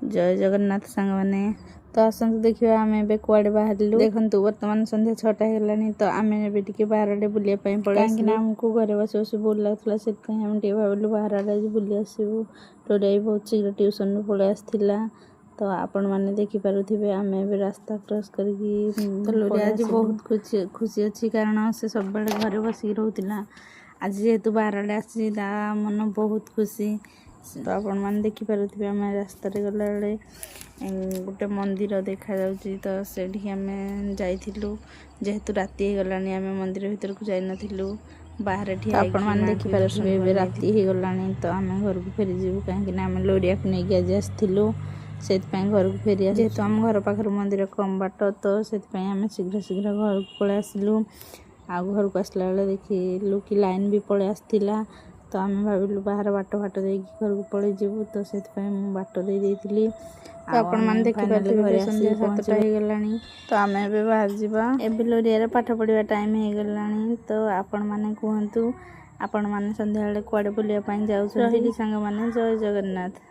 जय जगन्नाथ सांग मैंने तो आसतु देखा आम ए कुआड़े बाहर देखु बर्तमान संध्या 6टा होगलानी तो आम टे बाहर आड़े बुलाया पड़े आमको घर बस बस बोर लगुला से भाविलु बाहर आड़े बुली आसबू। लोरिया भी बहुत शीघ्र ट्यूशन पलि आसला तो आपण मैंने देखिपे आम ए रास्ता क्रॉस करके लोरिया आज बहुत खुशी अच्छी कारण से सब बड़े घर बसिक रोला आज जेहेतु बाहर आड़े आसी मन बहुत खुशी। तो आपण मैंने देखिपे आम रास्त गला गोटे मंदिर देखा जाउची तो सेठी आम जाइथिलु जेहेतु राति गलानी आम मंदिर भीतर को जाई नथिलु बाहर ठिया आपण मैंने देखिपे राति हो गलानी तो आम घर को फेरी जीवु कहीं आम लोरिया को नहीं आज आसथिलु से घर को फेरी जेहेतु आम घर पाखर मंदिर कम बाट तो से आम शीघ्र शीघ्र घर को पलि आसिलु। आ घर को आसला बेले देखिलु कि लाइन भी पलि आसला तो आम भाविलु बाहर बाट बाट दे घर को पलि जीवु तो से बाट दे देइतिली आपण मैंने देखिपे घरे संध्या 7टा हो गलानी तो आम ए बाहर जावा एबे लोरिया पाठ पढ़ा टाइम हो गलानी तो आपण मैंने कहतु आपण मैंने संध्या कुआड़े बुलाया जाऊँ सांग मैंने जय जगन्नाथ।